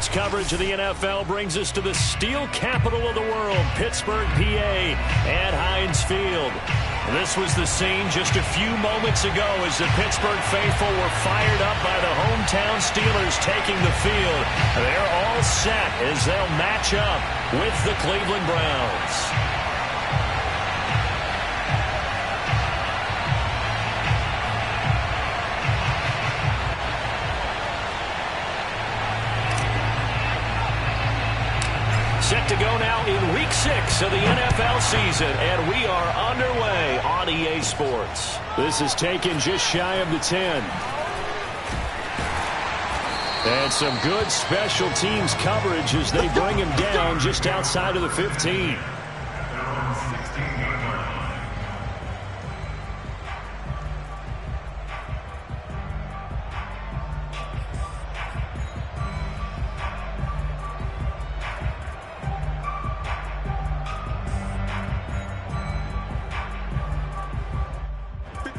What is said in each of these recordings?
Sports coverage of the NFL brings us to the steel capital of the world, Pittsburgh, PA, at Heinz Field. This was the scene just a few moments ago as the Pittsburgh faithful were fired up by the hometown Steelers taking the field. They're all set as they'll match up with the Cleveland Browns. Set to go now in Week 6 of the NFL season, and we are underway on EA Sports. This is taken just shy of the 10. And some good special teams coverage as they bring him down just outside of the 15.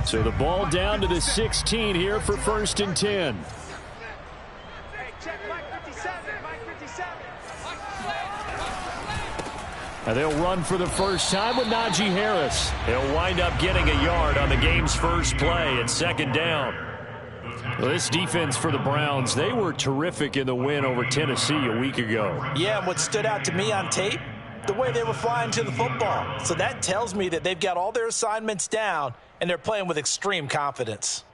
So the ball down to the 16 here for 1st and 10. And they'll run for the first time with Najee Harris. He'll wind up getting a yard on the game's first play at 2nd down. Well, this defense for the Browns, they were terrific in the win over Tennessee a week ago. Yeah, and what stood out to me on tape, the way they were flying to the football. So that tells me that they've got all their assignments down and they're playing with extreme confidence.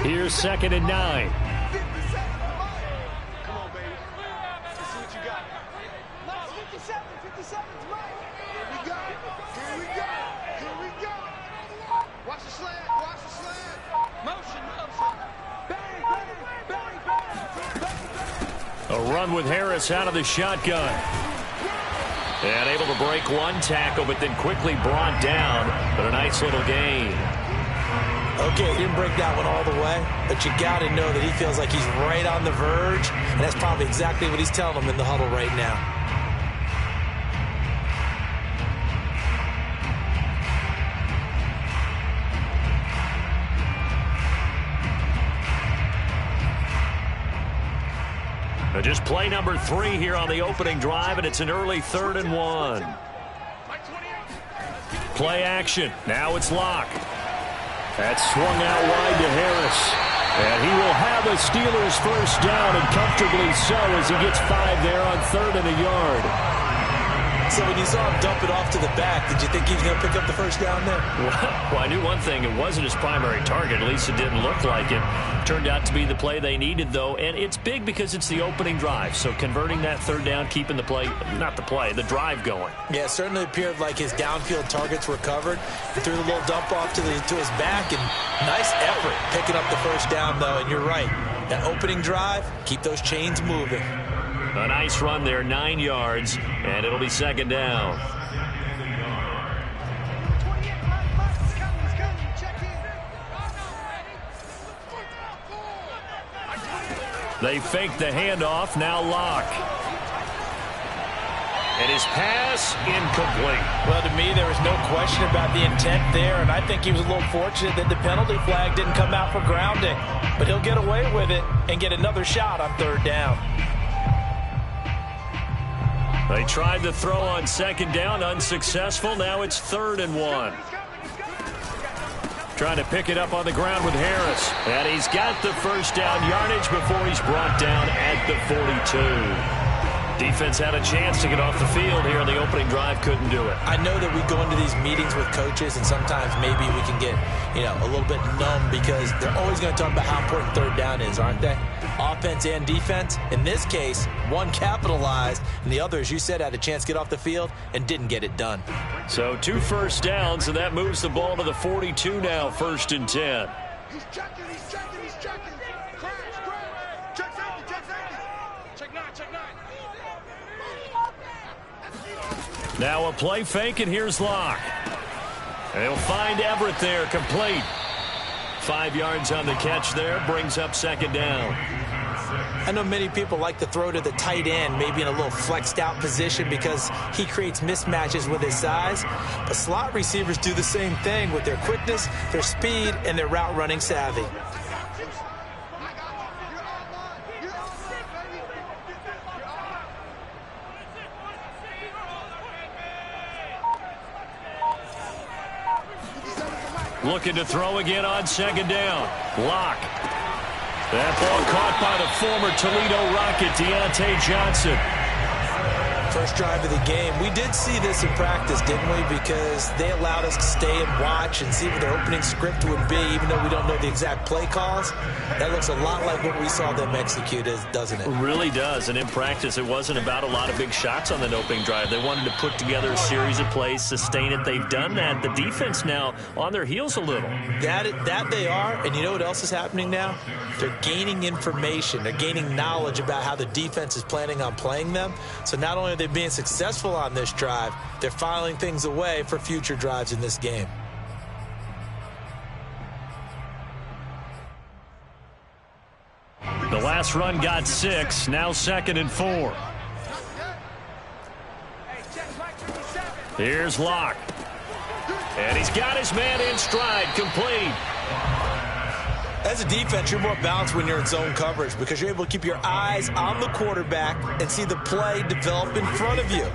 Here's 2nd and 9. Come on, baby. Let's see what you got. No, 57. 57's right. Here we go. Here we go. Here we go. Watch the slant. Watch the slant. Motion. Bang, bang, bang, bang, bang. A run with Harris out of the shotgun. And able to break one tackle, but then quickly brought down. But a nice little gain. Okay, he didn't break that one all the way, but you got to know that he feels like he's right on the verge, and that's probably exactly what he's telling them in the huddle right now. Just play number 3 here on the opening drive, and it's an early 3rd and 1. Play action. Now it's Locke. That's swung out wide to Harris. And he will have a Steelers first down, and comfortably so as he gets 5 there on 3rd and a yard. So when you saw him dump it off to the back, did you think he was going to pick up the first down there? Well, I knew one thing. It wasn't his primary target. At least it didn't look like it. Turned out to be the play they needed, though. And it's big because it's the opening drive. So converting that 3rd down, keeping the play, not the play, the drive going. Yeah, it certainly appeared like his downfield targets were covered. He threw the little dump off to his back, and nice effort picking up the first down, though. And you're right. That opening drive, keep those chains moving. A nice run there, 9 yards, and it'll be 2nd down. They fake the handoff, now Locke. And his pass incomplete. Well, to me, there was no question about the intent there, and I think he was a little fortunate that the penalty flag didn't come out for grounding. But he'll get away with it and get another shot on 3rd down. They tried the throw on 2nd down, unsuccessful. Now it's 3rd and 1. Trying to pick it up on the ground with Harris. And he's got the first down yardage before he's brought down at the 42. Defense had a chance to get off the field here on the opening drive, couldn't do it. I know that we go into these meetings with coaches, and sometimes maybe we can get, a little bit numb because they're always going to talk about how important 3rd down is, aren't they? Offense and defense. In this case, one capitalized, and the other, as you said, had a chance to get off the field and didn't get it done. So 2 first downs, and that moves the ball to the 42 now, 1st and 10. He's checking. Crash. Check safety. Check 9. Now a play fake, and here's Locke. They'll find Everett there, complete. 5 yards on the catch there, brings up 2nd down. I know many people like to throw to the tight end, maybe in a little flexed out position because he creates mismatches with his size. But slot receivers do the same thing with their quickness, their speed, and their route running savvy. Looking to throw again on second down. Locke. That ball caught by the former Toledo Rocket, Deontay Johnson. First drive of the game. We did see this in practice, didn't we? Because they allowed us to stay and watch and see what their opening script would be, even though we don't know the exact play calls. That looks a lot like what we saw them execute, doesn't it? It really does. And in practice, it wasn't about a lot of big shots on that opening drive. They wanted to put together a series of plays, sustain it. They've done that. The defense now on their heels a little. That they are. And you know what else is happening now? They're gaining information. They're gaining knowledge about how the defense is planning on playing them. So not only are they being successful on this drive, they're filing things away for future drives in this game. The last run got 6, now 2nd and 4. Here's Locke. And he's got his man in stride, complete. As a defense, you're more balanced when you're in zone coverage because you're able to keep your eyes on the quarterback and see the play develop in front of you.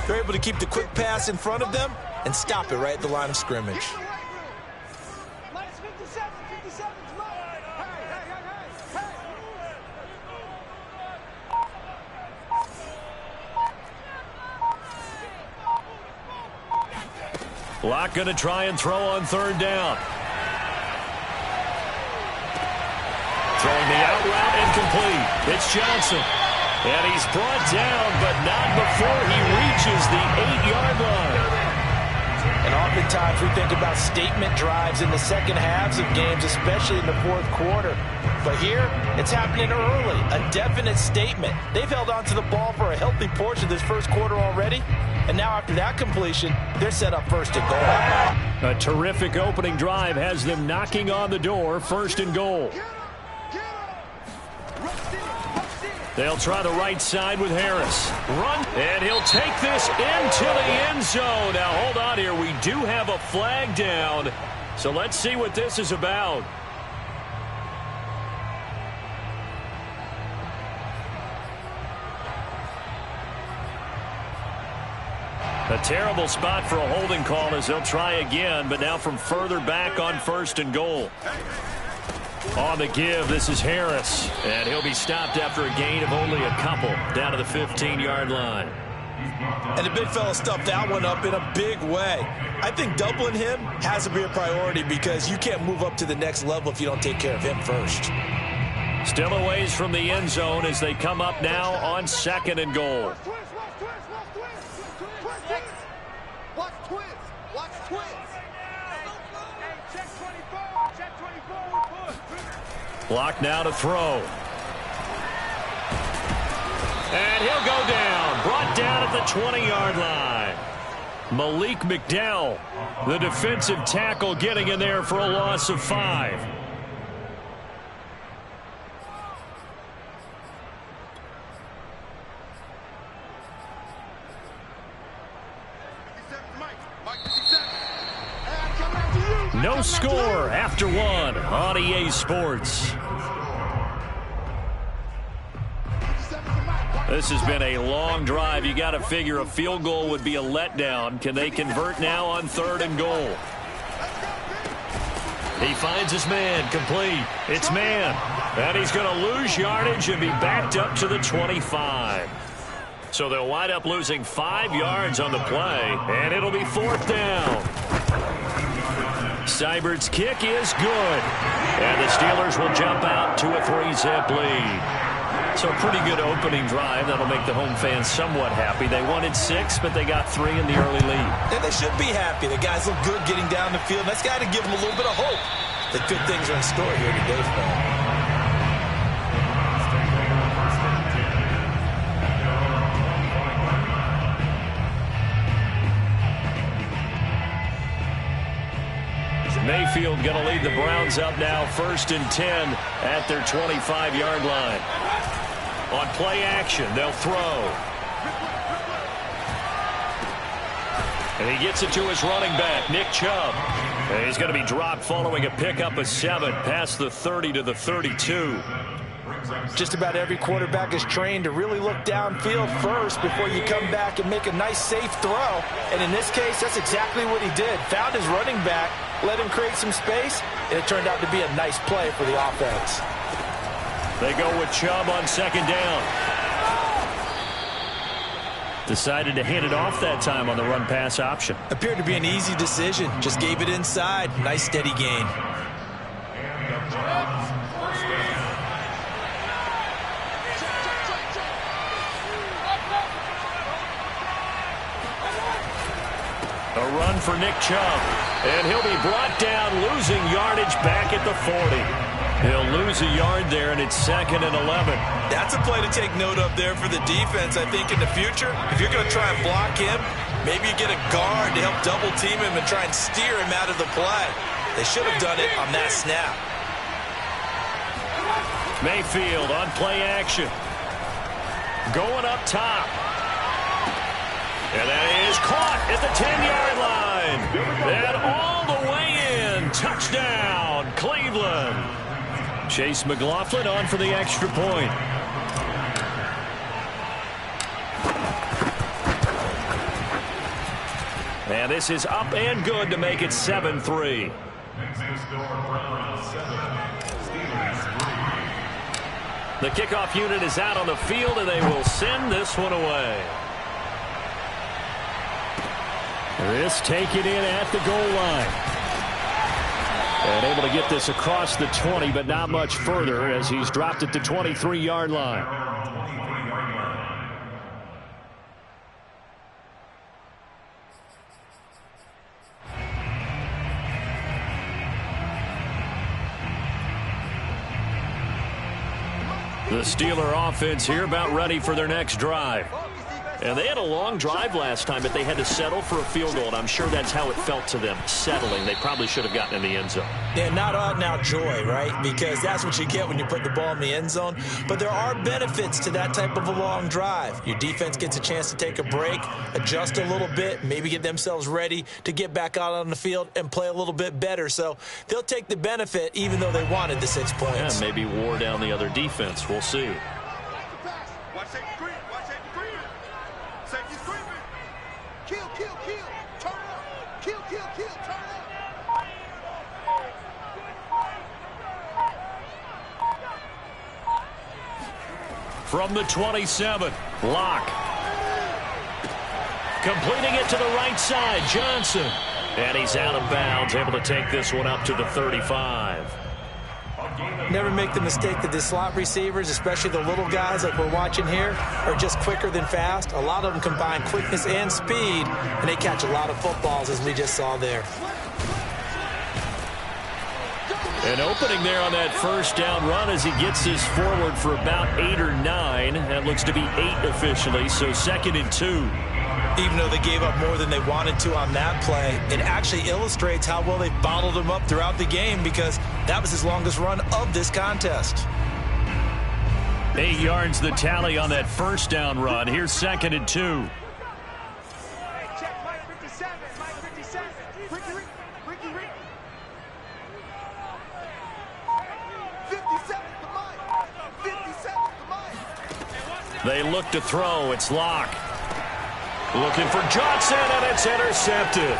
You're able to keep the quick pass in front of them and stop it right at the line of scrimmage. Minus 57, 57's mine. Hey. Locke going to try and throw on third down. Throwing the out route incomplete. It's Johnson. And he's brought down, but not before he reaches the 8-yard line. And oftentimes we think about statement drives in the second halves of games, especially in the fourth quarter. But here, it's happening early. A definite statement. They've held on to the ball for a healthy portion of this first quarter already. And now after that completion, they're set up first and goal. A terrific opening drive has them knocking on the door, 1st and goal. They'll try the right side with Harris. Run, and he'll take this into the end zone. Now, hold on here. We do have a flag down, so let's see what this is about. A terrible spot for a holding call as they'll try again, but now from further back on 1st and goal. On the give, this is Harris, and he'll be stopped after a gain of only a couple down to the 15-yard line. And the big fella stuffed that one up in a big way. I think doubling him has to be a priority because you can't move up to the next level if you don't take care of him first. Still a ways from the end zone as they come up now on 2nd and goal. Watch twins. Watch twins. Check 24. Check 24. Locke now to throw. And he'll go down. Brought down at the 20-yard line. Malik McDowell, the defensive tackle, getting in there for a loss of 5. No score after 1 on EA Sports. This has been a long drive. You got to figure a field goal would be a letdown. Can they convert now on 3rd and goal? He finds his man, complete. It's man. And he's going to lose yardage and be backed up to the 25. So they'll wind up losing 5 yards on the play, and it'll be 4th down. Seibert's kick is good. And the Steelers will jump out to a 3-zip lead. So a pretty good opening drive. That'll make the home fans somewhat happy. They wanted 6, but they got 3 in the early lead. And they should be happy. The guys look good getting down the field. That's got to give them a little bit of hope that good things are in store here today for them. Mayfield going to lead the Browns up now 1st and 10 at their 25-yard line. On play action, they'll throw. And he gets it to his running back, Nick Chubb. And he's going to be dropped following a pickup of 7 past the 30 to the 32. Just about every quarterback is trained to really look downfield first before you come back and make a nice, safe throw. And in this case, that's exactly what he did. Found his running back, let him create some space, and it turned out to be a nice play for the offense. They go with Chubb on second down. Decided to hand it off that time on the run-pass option. Appeared to be an easy decision. Just gave it inside. Nice, steady gain. A run for Nick Chubb. And he'll be brought down, losing yardage back at the 40. He'll lose a yard there, and it's 2nd and 11. That's a play to take note of there for the defense, I think, in the future. If you're going to try and block him, maybe you get a guard to help double-team him and try and steer him out of the play. They should have done it on that snap. Mayfield on play action. Going up top. And that is caught at the 10-yard line. And all the way in. Touchdown, Cleveland. Chase McLaughlin on for the extra point. And this is up and good to make it 7-3. The kickoff unit is out on the field, and they will send this one away. This taken in at the goal line. And able to get this across the 20, but not much further as he's dropped it to 23-yard line. The Steeler offense here about ready for their next drive. And they had a long drive last time, but they had to settle for a field goal, and I'm sure that's how it felt to them, settling. They probably should have gotten in the end zone. Yeah, not out-and-out joy, right? Because that's what you get when you put the ball in the end zone. But there are benefits to that type of a long drive. Your defense gets a chance to take a break, adjust a little bit, maybe get themselves ready to get back out on the field and play a little bit better. So they'll take the benefit even though they wanted the 6 points. Yeah, maybe wore down the other defense. We'll see. From the 27, Locke. Completing it to the right side, Johnson. And he's out of bounds, able to take this one up to the 35. Never make the mistake that the slot receivers, especially the little guys like we're watching here, are just quicker than fast. A lot of them combine quickness and speed, and they catch a lot of footballs, as we just saw there. An opening there on that first down run as he gets this forward for about 8 or 9. That looks to be 8 officially, so 2nd and 2. Even though they gave up more than they wanted to on that play, it actually illustrates how well they bottled him up throughout the game because that was his longest run of this contest. 8 yards the tally on that first down run. Here's 2nd and 2. They look to throw. It's Locke. Looking for Johnson, and it's intercepted.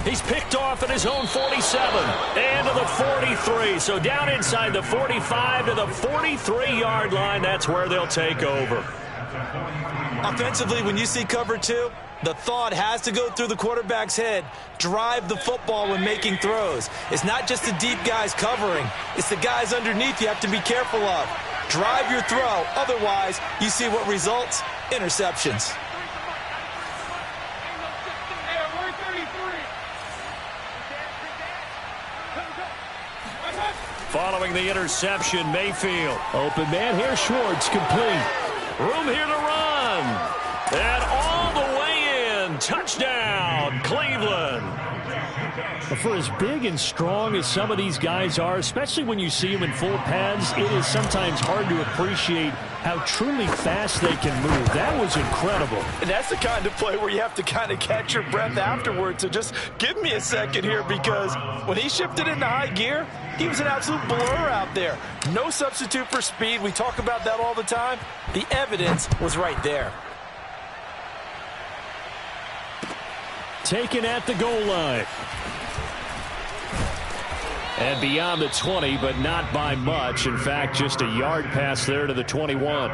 He's picked off at his own 47 and to the 43. So down inside the 45 to the 43-yard line. That's where they'll take over. Offensively, when you see cover 2, the thought has to go through the quarterback's head. Drive the football when making throws. It's not just the deep guys covering. It's the guys underneath you have to be careful of. Drive your throw. Otherwise, you see what results? Interceptions. Following the interception, Mayfield. Open man here, Schwartz, complete. Room here to run. And all the way in. Touchdown, Cleveland. For as big and strong as some of these guys are, especially when you see them in full pads, it is sometimes hard to appreciate how truly fast they can move. That was incredible. And that's the kind of play where you have to kind of catch your breath afterwards. So just give me a second here, because when he shifted into high gear, he was an absolute blur out there. No substitute for speed. We talk about that all the time. The evidence was right there. Taken at the goal line. And beyond the 20, but not by much. In fact, just a yard pass there to the 21.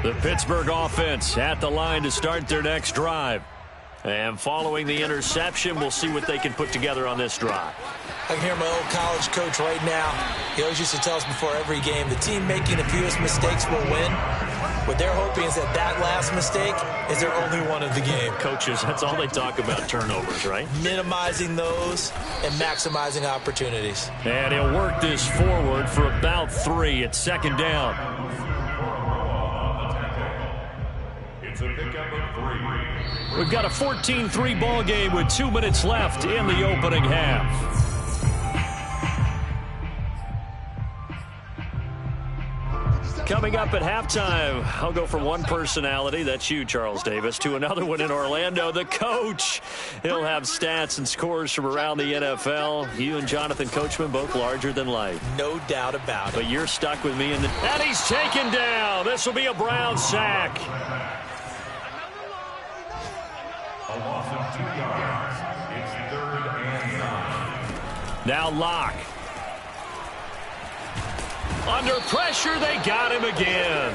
The Pittsburgh offense at the line to start their next drive. And following the interception, we'll see what they can put together on this drive. I can hear my old college coach right now. He always used to tell us before every game, the team making the fewest mistakes will win. What they're hoping is that last mistake is their only one of the game. Coaches, that's all they talk about, turnovers, right? Minimizing those and maximizing opportunities. And he'll work this forward for about 3. It's second down. It's a pickup of 3. We've got a 14-3 ball game with 2 minutes left in the opening half. Coming up at halftime, I'll go from one personality, that's you, Charles Davis, to another one in Orlando, the coach. He'll have stats and scores from around the NFL. You and Jonathan Coachman, both larger than life. No doubt about it. But you're stuck with me. And he's taken down. This will be a Brown sack. A loss of 2 yards. It's 3rd and 9. Now Locke. Under pressure, they got him again.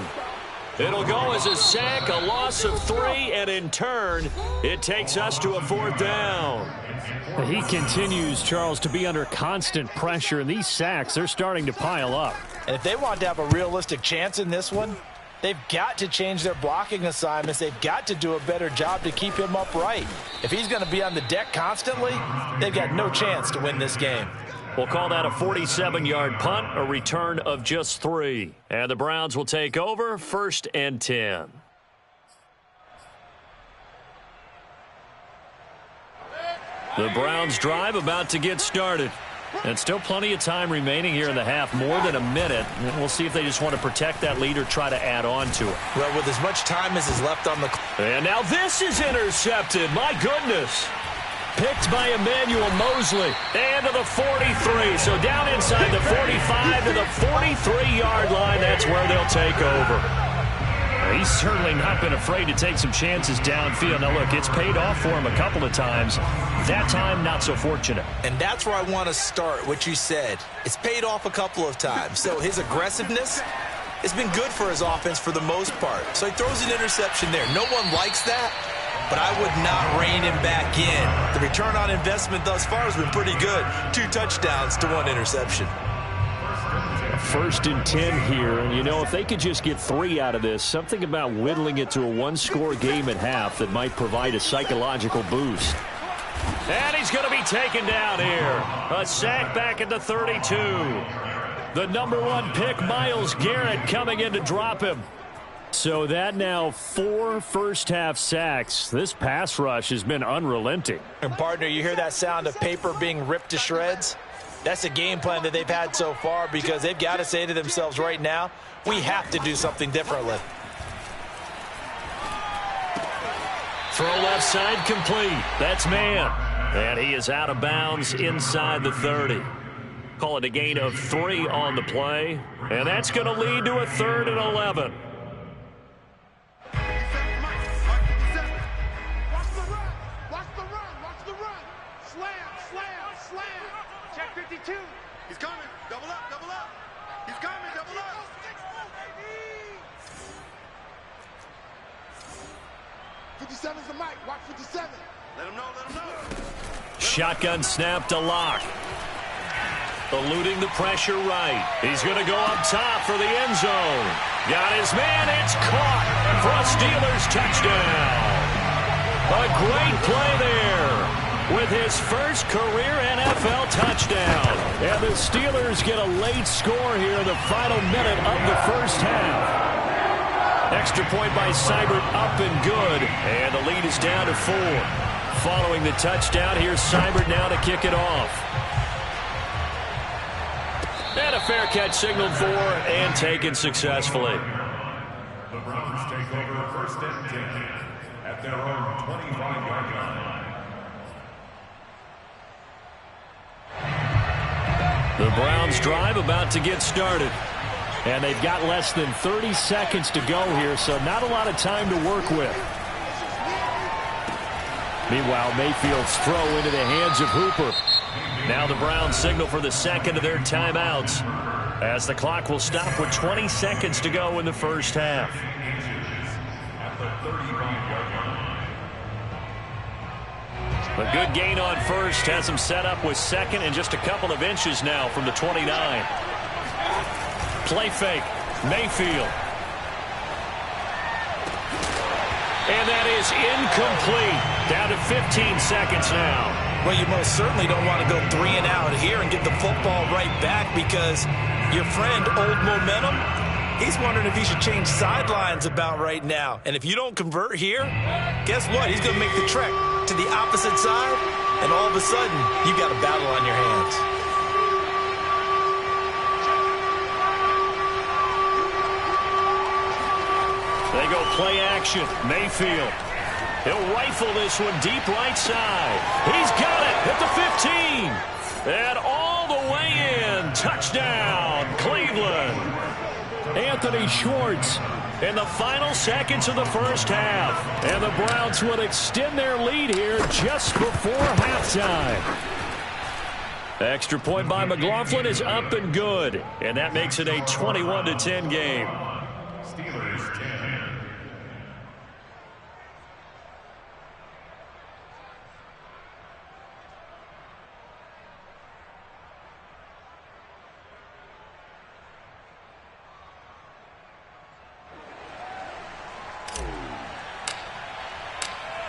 It'll go as a sack, a loss of 3, and in turn, it takes us to a 4th down. He continues, Charles, to be under constant pressure, and these sacks, they're starting to pile up. And if they want to have a realistic chance in this one, they've got to change their blocking assignments. They've got to do a better job to keep him upright. If he's going to be on the deck constantly, they've got no chance to win this game. We'll call that a 47-yard punt, a return of just 3. And the Browns will take over, 1st and 10. The Browns drive about to get started. And still plenty of time remaining here in the half, more than a minute. And we'll see if they just want to protect that lead or try to add on to it. Well, with as much time as is left on the clock. And now this is intercepted. My goodness. Picked by Emmanuel Mosley. And to the 43. So down inside the 45 to the 43-yard line. That's where they'll take over. He's certainly not been afraid to take some chances downfield. Now, look, it's paid off for him a couple of times. That time, not so fortunate. And that's where I want to start, what you said. It's paid off a couple of times. So his aggressiveness has been good for his offense for the most part. So he throws an interception there. No one likes that, but I would not rein him back in. The return on investment thus far has been pretty good. 2 touchdowns to 1 interception. 1st and 10 here, and you know, if they could just get 3 out of this, something about whittling it to a 1-score game at half that might provide a psychological boost. And he's going to be taken down here. A sack back at the 32. The number 1 pick, Myles Garrett, coming in to drop him. So that now 4 first-half sacks. This pass rush has been unrelenting. And partner, you hear that sound of paper being ripped to shreds? That's the game plan that they've had so far, because they've got to say to themselves right now, we have to do something differently. Throw left side complete. That's man. And he is out of bounds inside the 30. Call it a gain of 3 on the play. And that's going to lead to a 3rd and 11. He's coming. Double up, double up. He's coming, double up. 57's the mic. Watch 57. Let him know, let him know. Shotgun snap to Locke. Eluding the pressure right. He's going to go up top for the end zone. Got his man. It's caught for a Steelers touchdown. A great play there. with his first career NFL touchdown. And the Steelers get a late score here in the final minute of the first half. Extra point by Seibert, up and good. And the lead is down to 4. Following the touchdown, here's Seibert now to kick it off. And a fair catch signaled for and taken successfully. The Browns take over first and 10 at their own 25-yard line. The Browns drive about to get started. And they've got less than 30 seconds to go here, so not a lot of time to work with. Meanwhile, Mayfield's throw into the hands of Hooper. Now the Browns signal for the second of their timeouts, as the clock will stop with 20 seconds to go in the first half. A good gain on first has him set up with second and just a couple of inches now from the 29. Play fake, Mayfield. And that is incomplete. Down to 15 seconds now. Well, you most certainly don't want to go 3 and out here and get the football right back, because your friend, Old Momentum, he's wondering if he should change sidelines about right now. And if you don't convert here, guess what? He's going to make the trek to the opposite side, and all of a sudden, you got a battle on your hands. They go play action. Mayfield. He'll rifle this one deep right side. He's got it at the 15. And all the way in. Touchdown, Cleveland. Anthony Schwartz in the final seconds of the first half. And the Browns will extend their lead here just before halftime. Extra point by McLaughlin is up and good. And that makes it a 21-10 game. Steelers 10.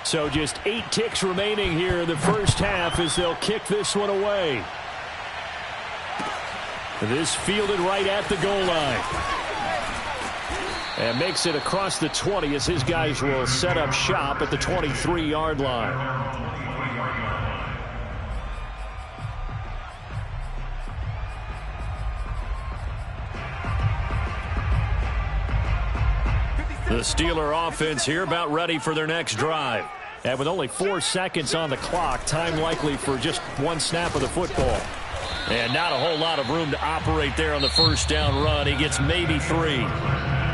So just 8 ticks remaining here in the first half as they'll kick this one away. This fielded right at the goal line. And makes it across the 20 as his guys will set up shop at the 23-yard line. The Steeler offense here about ready for their next drive. And with only 4 seconds on the clock, time likely for just one snap of the football. And not a whole lot of room to operate there on the first down run. He gets maybe 3.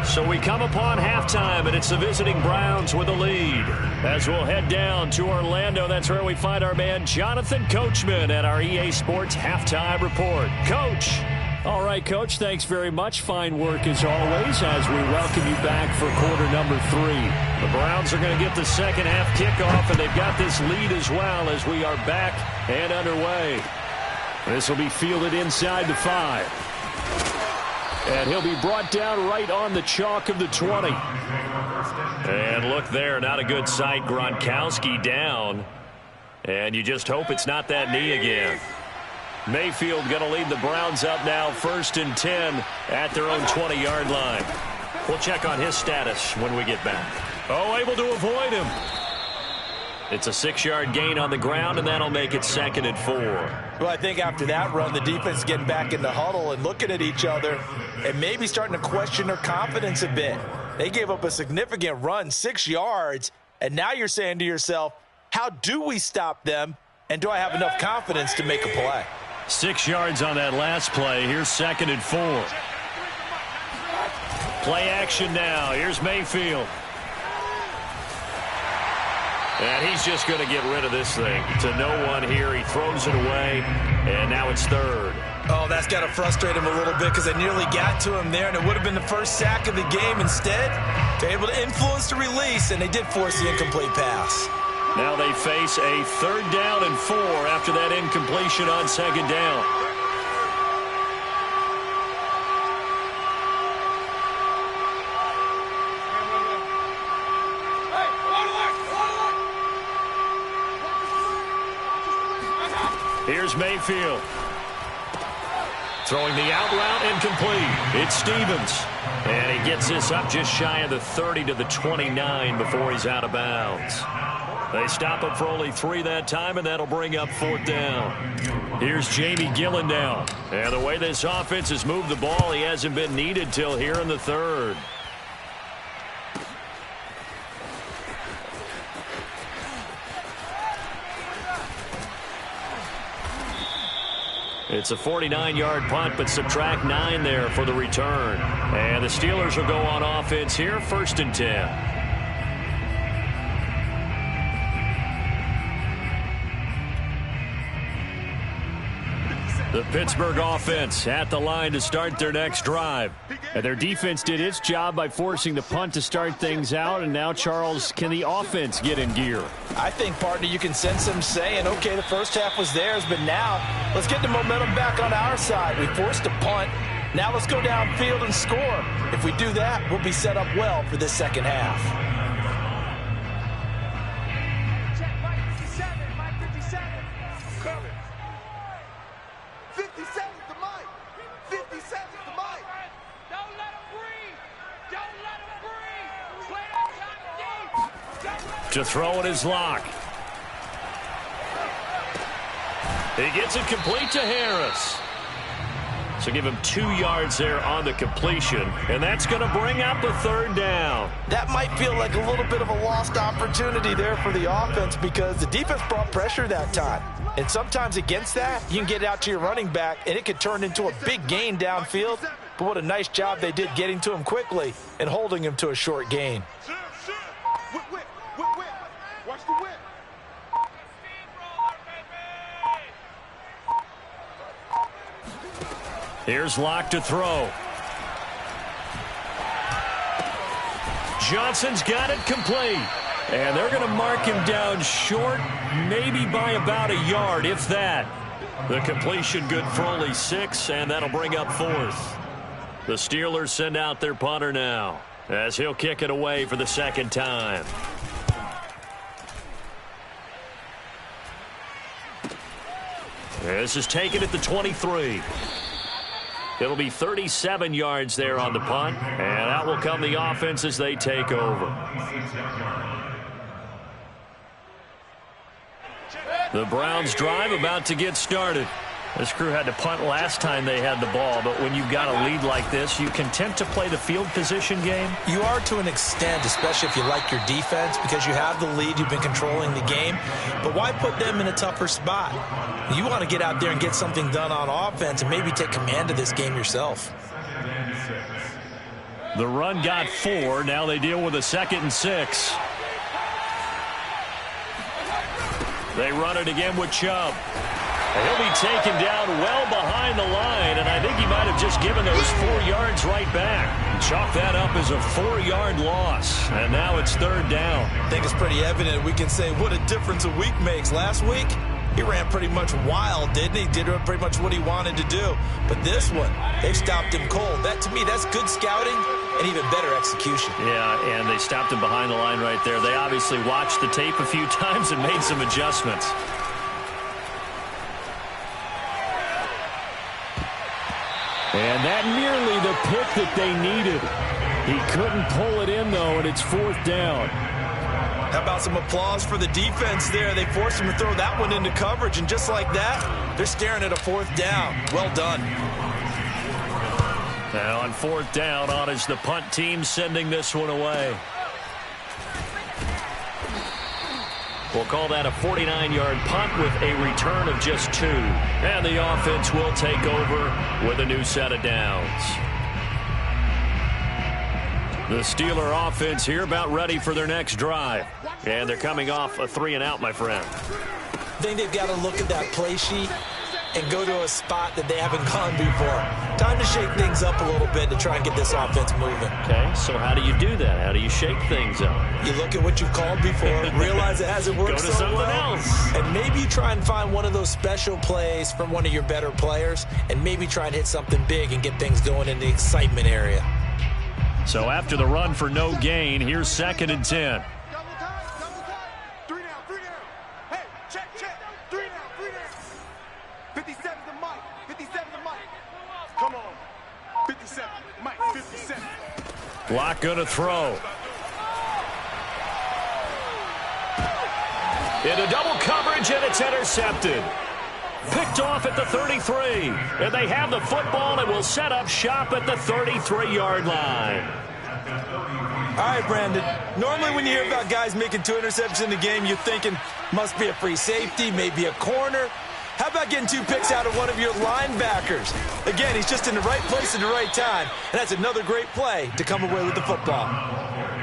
So we come upon halftime, and it's the visiting Browns with the lead. As we'll head down to Orlando, that's where we find our man Jonathan Coachman at our EA Sports Halftime Report. Coach. All right, Coach, thanks very much. Fine work as always as we welcome you back for quarter number 3. The Browns are going to get the second half kickoff, and they've got this lead as well as we are back and underway. This will be fielded inside the 5. And he'll be brought down right on the chalk of the 20. And look there, not a good sight. Gronkowski down. And you just hope it's not that knee again. Mayfield going to lead the Browns up now, 1st and 10 at their own 20-yard line. We'll check on his status when we get back. Oh, able to avoid him. It's a 6-yard gain on the ground, and that'll make it 2nd and 4. Well, I think after that run, the defense getting back in the huddle and looking at each other and maybe starting to question their confidence a bit. They gave up a significant run, 6 yards, and now you're saying to yourself, how do we stop them, and do I have enough confidence to make a play? 6 yards on that last play. Here's 2nd and 4. Play action now. Here's Mayfield. And he's just going to get rid of this thing. To no one here. He throws it away, and now it's 3rd. Oh, that's got to frustrate him a little bit because they nearly got to him there, and it would have been the first sack of the game. Instead, they're able to influence the release, and they did force the incomplete pass. Now they face a 3rd down and 4 after that incompletion on 2nd down. Here's Mayfield. Throwing the out route incomplete. It's Stevens. And he gets this up just shy of the 30 to the 29 before he's out of bounds. They stop him for only 3 that time, and that'll bring up 4th down. Here's Jamie Gillen now. And the way this offense has moved the ball, he hasn't been needed till here in the 3rd. It's a 49-yard punt, but subtract 9 there for the return. And the Steelers will go on offense here, 1st and 10. The Pittsburgh offense at the line to start their next drive. And their defense did its job by forcing the punt to start things out. And now, Charles, can the offense get in gear? I think, partner, you can sense them saying, okay, the first half was theirs, but now let's get the momentum back on our side. We forced a punt. Now let's go downfield and score. If we do that, we'll be set up well for this second half. Check Mike 57, Mike 57. Coming. 57 to Mike. 57 to Mike. Don't let him breathe. Don't let him breathe. Play that top deep. To throw it is Locke. He gets it complete to Harris. So give him 2 yards there on the completion, and that's going to bring up a 3rd down. That might feel like a little bit of a lost opportunity there for the offense because the defense brought pressure that time. And sometimes against that, you can get out to your running back, and it could turn into a big gain downfield. But what a nice job they did getting to him quickly and holding him to a short gain. Whip. Watch the whip. Here's Locke to throw. Johnson's got it complete. And they're going to mark him down short, maybe by about a yard, if that. The completion good for only 6, and that'll bring up 4th. The Steelers send out their punter now, as he'll kick it away for the 2nd time. This is taken at the 23. It'll be 37 yards there on the punt, and out will come the offense as they take over. The Browns drive about to get started. This crew had to punt last time they had the ball, but when you've got a lead like this, you content to play the field position game? You are to an extent, especially if you like your defense, because you have the lead, you've been controlling the game. But why put them in a tougher spot? You want to get out there and get something done on offense and maybe take command of this game yourself. The run got 4. Now they deal with a 2nd and 6. They run it again with Chubb. He'll be taken down well behind the line, and I think he might have just given those 4 yards right back. Chalk that up as a 4-yard loss, and now it's 3rd down. I think it's pretty evident. We can say what a difference a week makes. Last week, he ran pretty much wild, didn't he? Did pretty much what he wanted to do. But this one, they stopped him cold. That, to me, that's good scouting and even better execution. Yeah, and they stopped him behind the line right there. They obviously watched the tape a few times and made some adjustments. And that nearly the pick that they needed. He couldn't pull it in, though, and it's 4th down. How about some applause for the defense there? They forced him to throw that one into coverage, and just like that, they're staring at a 4th down. Well done. Now on 4th down, on is the punt team sending this one away. We'll call that a 49-yard punt with a return of just 2. And the offense will take over with a new set of downs. The Steeler offense here about ready for their next drive. And they're coming off a 3-and-out, my friend. I think they've got to look at that play sheet and go to a spot that they haven't gone before. Time to shake things up a little bit to try and get this offense moving. Okay, so how do you do that? How do you shake things up? You look at what you've called before, realize it hasn't worked Go to so something well, else. and maybe you try and find one of those special plays from one of your better players, and maybe try and hit something big and get things going in the excitement area. So after the run for no gain, here's 2nd and 10. Double time. 3 down. Hey, check. 3 down. Locke going to throw. Into double coverage, and it's intercepted. Picked off at the 33. And they have the football and will set up shop at the 33-yard line. All right, Brandon. Normally when you hear about guys making 2 interceptions in the game, you're thinking must be a free safety, maybe a corner. How about getting 2 picks out of one of your linebackers? Again, he's just in the right place at the right time, and that's another great play to come away with the football.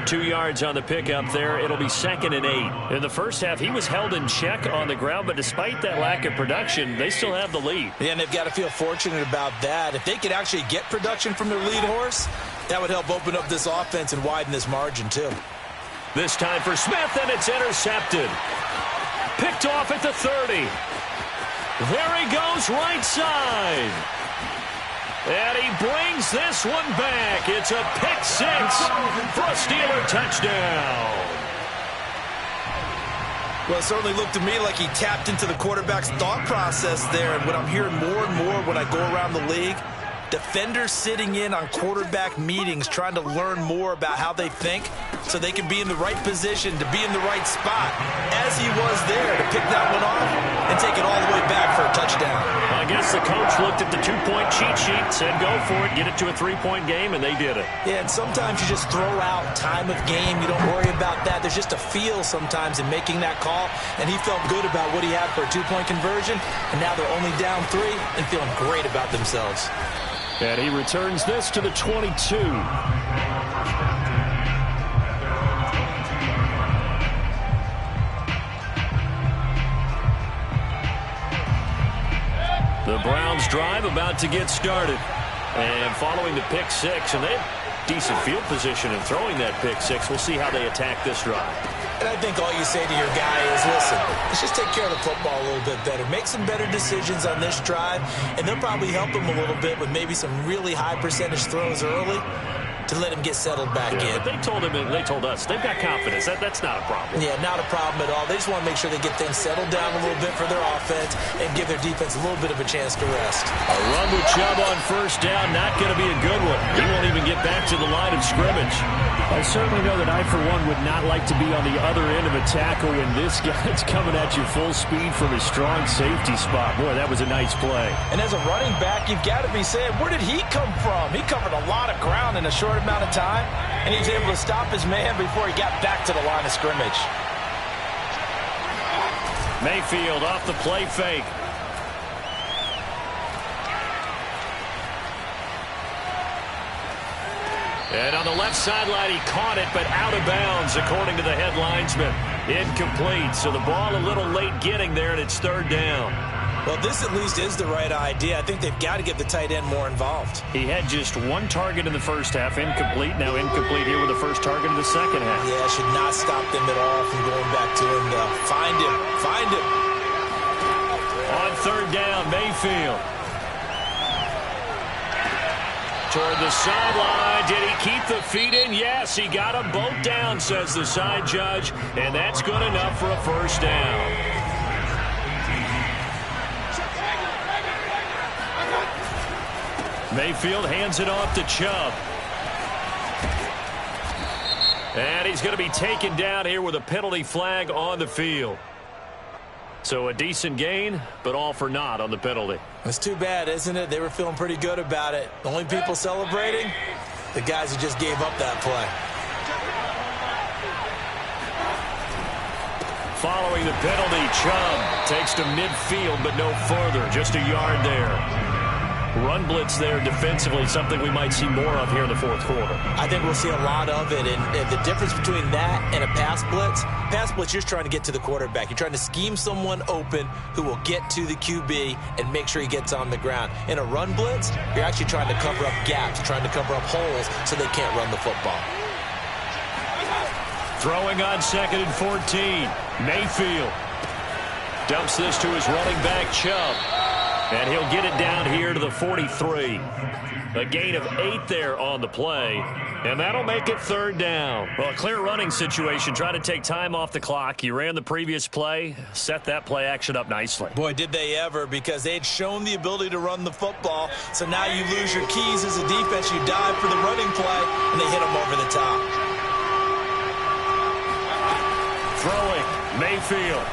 2 yards on the pickup there. It'll be 2nd and 8. In the first half, he was held in check on the ground, but despite that lack of production, they still have the lead. Yeah, and they've got to feel fortunate about that. If they could actually get production from their lead horse, that would help open up this offense and widen this margin, too. This time for Smith, and it's intercepted. Picked off at the 30. There he goes, right side. And he brings this one back. It's a pick 6 for a Steeler touchdown. Well, it certainly looked to me like he tapped into the quarterback's thought process there. And what I'm hearing more and more when I go around the league, defenders sitting in on quarterback meetings trying to learn more about how they think so they can be in the right position to be in the right spot, as he was there to pick that one off and take it all the way back for a touchdown. I guess the coach looked at the 2-point cheat sheet, said go for it, get it to a 3-point game, and they did it. Yeah, and sometimes you just throw out time of game. You don't worry about that. There's just a feel sometimes in making that call, and he felt good about what he had for a 2-point conversion, and now they're only down 3 and feeling great about themselves. And he returns this to the 22. The Browns drive about to get started. And following the pick 6, and they have decent field position in throwing that pick 6. We'll see how they attack this drive. And I think all you say to your guy is, listen, let's just take care of the football a little bit better. Make some better decisions on this drive, and they'll probably help him a little bit with maybe some really high percentage throws early to let him get settled back in. But they told him, and they told us, they've got confidence. That's not a problem. Yeah, not a problem at all. They just want to make sure they get things settled down a little bit for their offense and give their defense a little bit of a chance to rest. A run with Chubb on first down, not going to be a good one. He won't even get back to the line of scrimmage. I certainly know that I, for one, would not like to be on the other end of a tackle when this guy's coming at you full speed from his strong safety spot. Boy, that was a nice play. And as a running back, you've got to be saying, where did he come from? He covered a lot of ground in a short amount of time, and he was able to stop his man before he got back to the line of scrimmage. Mayfield off the play fake. And on the left sideline, he caught it, but out of bounds, according to the head linesman. Incomplete, so the ball a little late getting there, and it's 3rd down. Well, this at least is the right idea. I think they've got to get the tight end more involved. He had just 1 target in the first half, incomplete. Now incomplete here with the first target in the second half. Yeah, should not stop them at all from going back to him. Find him. Find him. On 3rd down, Mayfield. Toward the sideline. Did he keep the feet in? Yes, he got them both down, says the side judge. And that's good enough for a first down. Mayfield hands it off to Chubb. And he's going to be taken down here with a penalty flag on the field. So a decent gain, but all for naught on the penalty. It's too bad, isn't it? They were feeling pretty good about it. The only people celebrating, the guys who just gave up that play. Following the penalty, Chubb takes to midfield, but no further. Just a yard there. Run blitz there defensively, something we might see more of here in the 4th quarter. I think we'll see a lot of it, and the difference between that and a pass blitz, you're just trying to get to the quarterback. You're trying to scheme someone open who will get to the QB and make sure he gets on the ground. In a run blitz, you're actually trying to cover up gaps, trying to cover up holes so they can't run the football. Throwing on 2nd and 14. Mayfield dumps this to his running back, Chubb. And he'll get it down here to the 43. A gain of 8 there on the play. And that'll make it third down. Well, a clear running situation. Try to take time off the clock. You ran the previous play, set that play action up nicely. Boy, did they ever, because they had shown the ability to run the football. So now you lose your keys as a defense. You dive for the running play, and they hit them over the top. Throwing, Mayfield.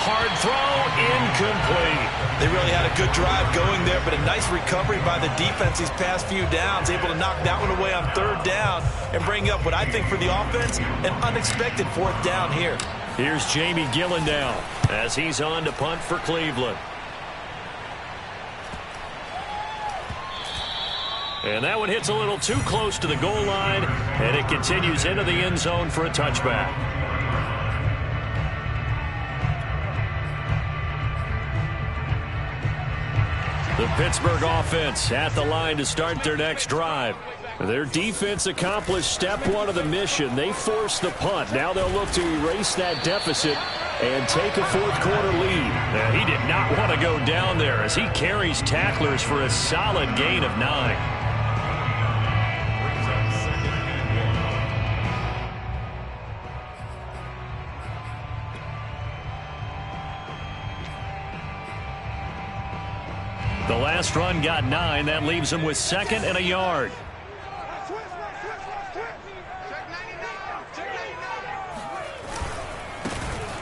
Hard throw, incomplete. They really had a good drive going there, but a nice recovery by the defense these past few downs, able to knock that one away on third down and bring up what I think for the offense, an unexpected fourth down here. Here's Jamie Gillen now as he's on to punt for Cleveland. And that one hits a little too close to the goal line, and it continues into the end zone for a touchback. The Pittsburgh offense at the line to start their next drive. Their defense accomplished step one of the mission. They forced the punt. Now they'll look to erase that deficit and take a fourth-quarter lead. Now, he did not want to go down there as he carries tacklers for a solid gain of 9. The last run got 9. That leaves him with 2nd and a yard.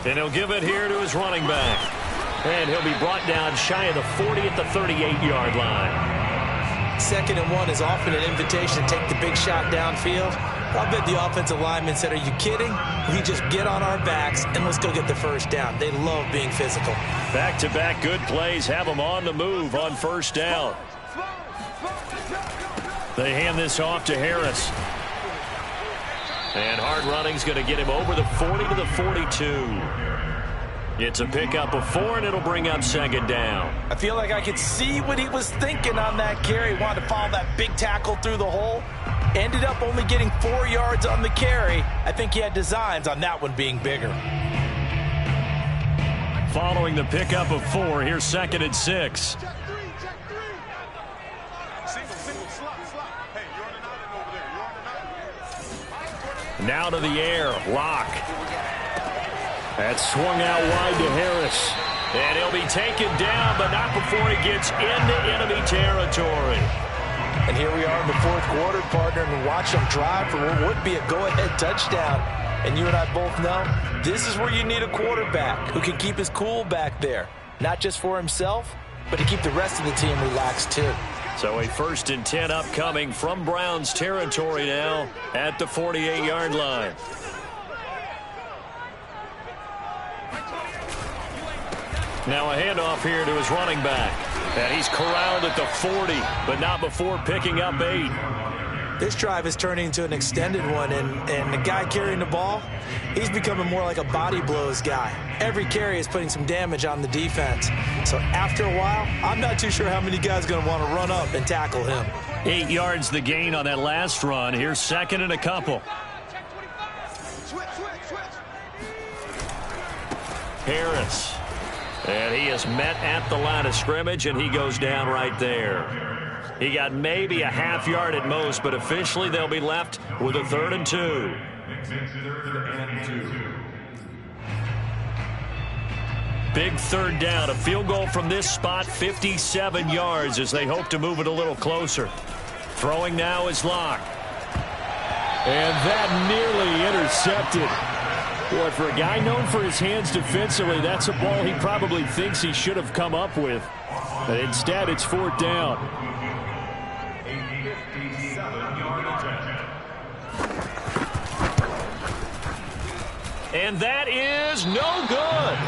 And he'll give it here to his running back. And he'll be brought down shy of the 40 at the 38-yard line. 2nd and 1 is often an invitation to take the big shot downfield. I bet the offensive lineman said, are you kidding? We just get on our backs and let's go get the first down. They love being physical. Back-to-back good plays have them on the move on first down. They hand this off to Harris. And hard running's going to get him over the 40 to the 42. It's a pickup of 4, and it'll bring up 2nd down. I feel like I could see what he was thinking on that carry. He wanted to follow that big tackle through the hole. Ended up only getting 4 yards on the carry. I think he had designs on that one being bigger. Following the pickup of 4, here's 2nd and 6. Check three. Single, slot. Hey, you're on an island over there. You're on an island. Now to the air, Locke. That swung out wide to Harris. And he'll be taken down, but not before he gets into enemy territory. And here we are in the fourth quarter, partner, and watch them drive for what would be a go-ahead touchdown. And you and I both know this is where you need a quarterback who can keep his cool back there. Not just for himself, but to keep the rest of the team relaxed too. So a 1st and 10 upcoming from Browns territory now at the 48-yard line. Now a handoff here to his running back. And he's corralled at the 40, but not before picking up 8. This drive is turning into an extended one, and the guy carrying the ball, he's becoming more like a body blows guy. Every carry is putting some damage on the defense. So after a while, I'm not too sure how many guys are going to want to run up and tackle him. 8 yards the gain on that last run. Here's 2nd and a couple. Switch. Harris. And he is met at the line of scrimmage, and he goes down right there. He got maybe a half yard at most, but officially they'll be left with a 3rd and 2. Big 3rd down. A field goal from this spot, 57 yards, as they hope to move it a little closer. Throwing now is Locke. And that nearly intercepted. Boy, for a guy known for his hands defensively, that's a ball he probably thinks he should have come up with. But instead, it's 4th down. And that is no good.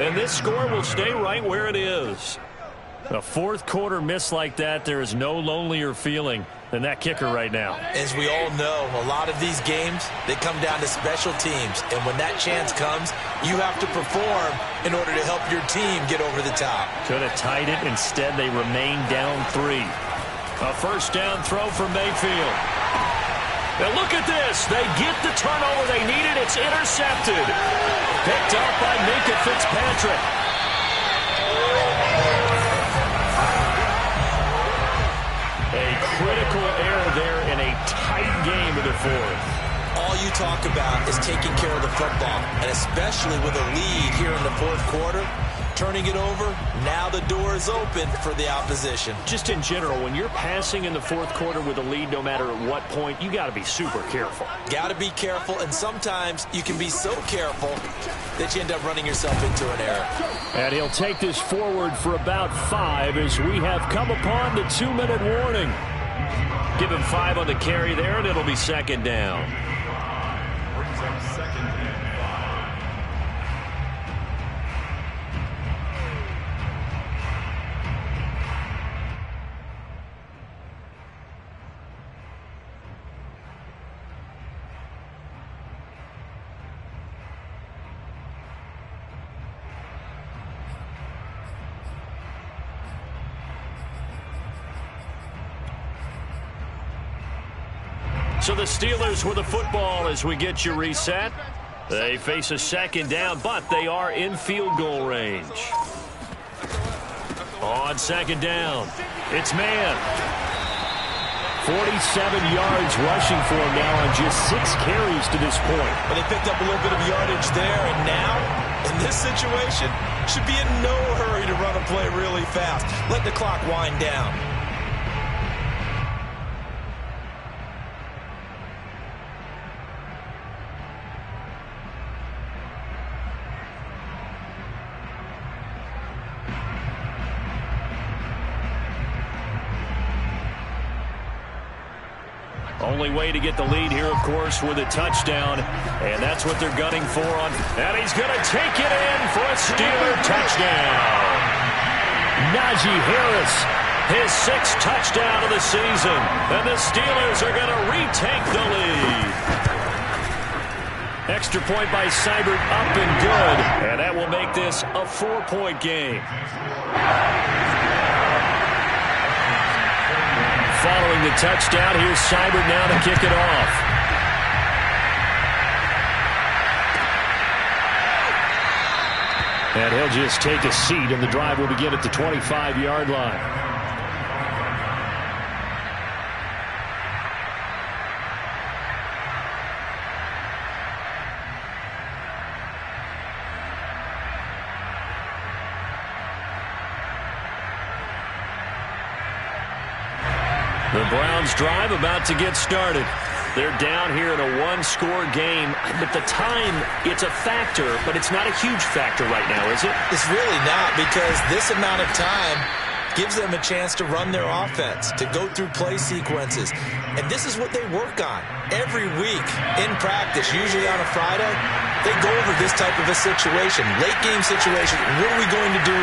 And this score will stay right where it is. A fourth quarter miss like that, there is no lonelier feeling than that kicker right now. As we all know, a lot of these games, they come down to special teams. And when that chance comes, you have to perform in order to help your team get over the top. Could have tied it. Instead, they remain down 3. A first down throw for Mayfield. Now look at this. They get the turnover they needed. It's intercepted. Picked up by Minkah Fitzpatrick. critical error there in a tight game in the fourth. All you talk about is taking care of the football, and especially with a lead here in the fourth quarter, turning it over, now the door is open for the opposition. Just in general, when you're passing in the fourth quarter with a lead, no matter at what point, you got to be super careful. Got to be careful, and sometimes you can be so careful that you end up running yourself into an error. And he'll take this forward for about 5 as we have come upon the 2-minute warning. Give him 5 on the carry there, and it'll be second down. Brings up second and 5. So the Steelers with the football as we get you reset. They face a second down, but they are in field goal range. On second down, it's man. 47 yards rushing for him now on just 6 carries to this point. But they picked up a little bit of yardage there, and now, in this situation, should be in no hurry to run a play really fast. Let the clock wind down. Only way to get the lead here, of course, with a touchdown. And that's what they're gunning for on. And he's going to take it in for a Steeler touchdown. Najee Harris, his 6th touchdown of the season. And the Steelers are going to retake the lead. Extra point by Seibert up and good. And that will make this a 4-point game. Following the touchdown, here's Seibert now to kick it off. And he'll just take a seat, and the drive will begin at the 25-yard line. The Browns drive about to get started. They're down here in a 1-score game, but the time, it's a factor, but it's not a huge factor right now, is it? It's really not, because this amount of time gives them a chance to run their offense, to go through play sequences. And this is what they work on every week in practice, usually on a Friday. They go over this type of a situation, late game situation. What are we going to do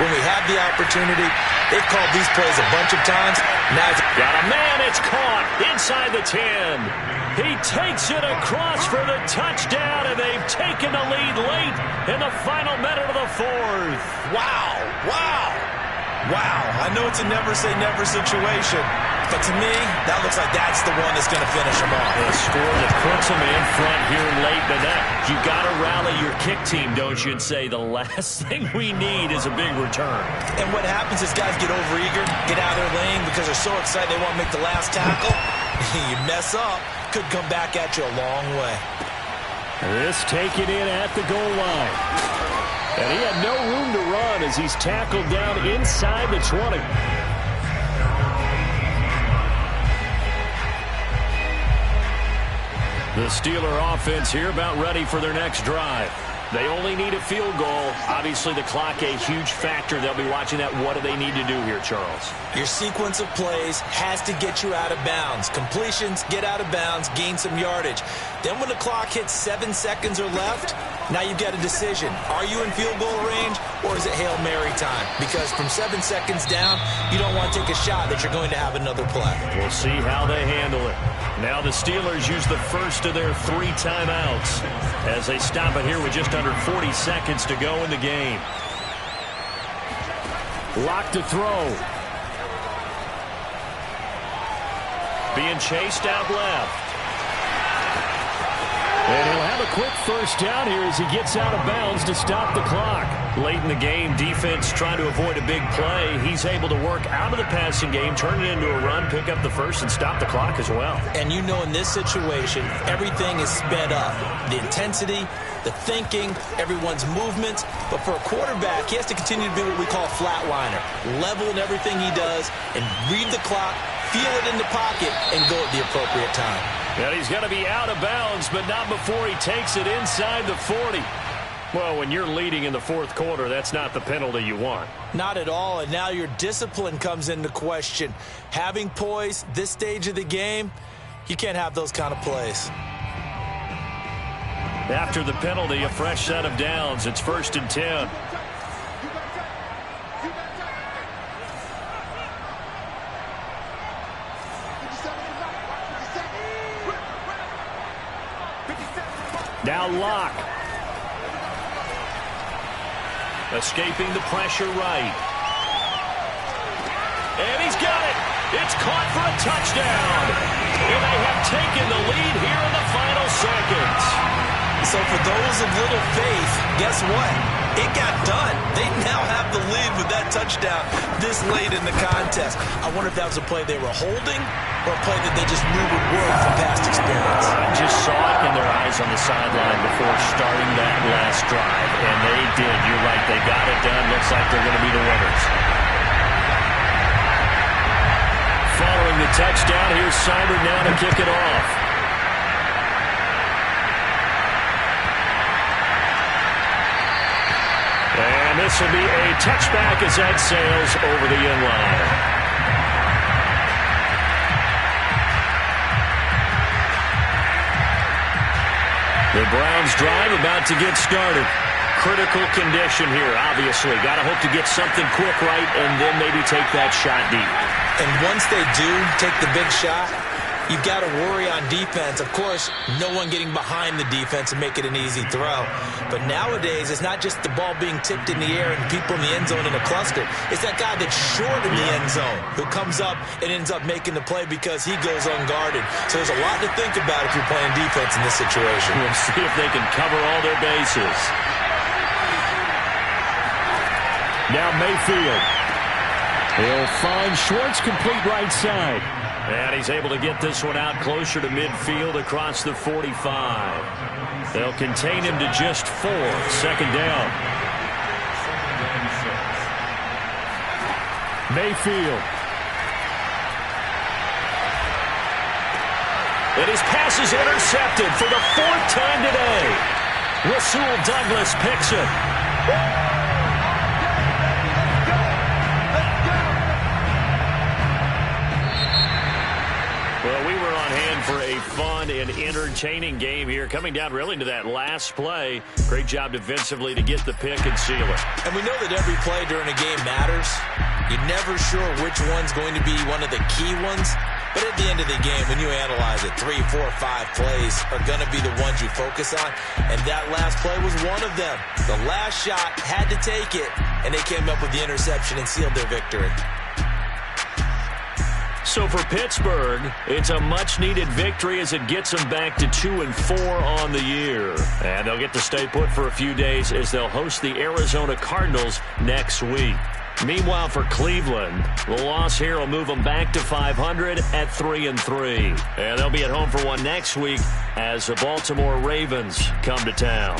when we have the opportunity? They've called these plays a bunch of times. Now got a man, it's caught inside the 10. He takes it across for the touchdown, and they've taken the lead late in the final minute of the fourth. Wow, wow. Wow, I know it's a never-say-never situation, but to me, that looks like that's the one that's going to finish them off. A score that puts them in front here late in that. You got to rally your kick team, don't you, and say the last thing we need is a big return. And what happens is guys get overeager, get out of their lane because they're so excited they want to make the last tackle. You mess up, could come back at you a long way. This taken in at the goal line. And he had no room to run as he's tackled down inside the 20. The Steeler offense here about ready for their next drive. They only need a field goal. Obviously, the clock a huge factor. They'll be watching that. What do they need to do here, Charles? Your sequence of plays has to get you out of bounds. Completions, get out of bounds, gain some yardage. Then when the clock hits 7 seconds or left, now you've got a decision. Are you in field goal range, or is it Hail Mary time? Because from 7 seconds down, you don't want to take a shot that you're going to have another play. We'll see how they handle it. Now the Steelers use the first of their 3 timeouts as they stop it here with just under 40 seconds to go in the game. Lock to throw. Being chased out left. And he'll have a quick first down here as he gets out of bounds to stop the clock. Late in the game, defense trying to avoid a big play. He's able to work out of the passing game, turn it into a run, pick up the first, and stop the clock as well. And you know in this situation, everything is sped up. The intensity, the thinking, everyone's movements. But for a quarterback, he has to continue to be what we call a flatliner. Level in everything he does and read the clock, feel it in the pocket, and go at the appropriate time. And he's going to be out of bounds, but not before he takes it inside the 40. Well, when you're leading in the fourth quarter, that's not the penalty you want. Not at all, and now your discipline comes into question. Having poise this stage of the game, you can't have those kind of plays. After the penalty, a fresh set of downs. It's 1st and 10. Now Locke. Escaping the pressure right. And he's got it. It's caught for a touchdown. And they have taken the lead here in the final seconds. So for those of little faith, guess what? It got done. They now have the lead with that touchdown this late in the contest. I wonder if that was a play they were holding or a play that they just knew would work from past experience. I just saw it in their eyes on the sideline before starting that last drive, and they did. You're right. They got it done. Looks like they're going to be the winners. Following the touchdown, here's Seibert now to kick it off. And this will be a touchback as that sails over the end line. The Browns drive about to get started. Critical condition here, obviously. Got to hope to get something quick right and then maybe take that shot deep. And once they do take the big shot, you've got to worry on defense. Of course, no one getting behind the defense and make it an easy throw. But nowadays, it's not just the ball being tipped in the air and people in the end zone in a cluster. It's that guy that's short in the end zone who comes up and ends up making the play because he goes unguarded. So there's a lot to think about if you're playing defense in this situation. We'll see if they can cover all their bases. Now Mayfield. He'll find Schwartz complete right side. And he's able to get this one out closer to midfield across the 45. They'll contain him to just 4. 2nd down. Mayfield. And his pass is intercepted for the 4th time today. Rasul Douglas picks it. Well, we were on hand for a fun and entertaining game here. Coming down really to that last play. Great job defensively to get the pick and seal it. And we know that every play during a game matters. You're never sure which one's going to be one of the key ones. But at the end of the game, when you analyze it, 3, 4, 5 plays are going to be the ones you focus on. And that last play was one of them. The last shot had to take it, and they came up with the interception and sealed their victory. So for Pittsburgh, it's a much-needed victory as it gets them back to 2-4 on the year. And they'll get to stay put for a few days as they'll host the Arizona Cardinals next week. Meanwhile, for Cleveland, the loss here will move them back to 500 at 3-3. And they'll be at home for one next week as the Baltimore Ravens come to town.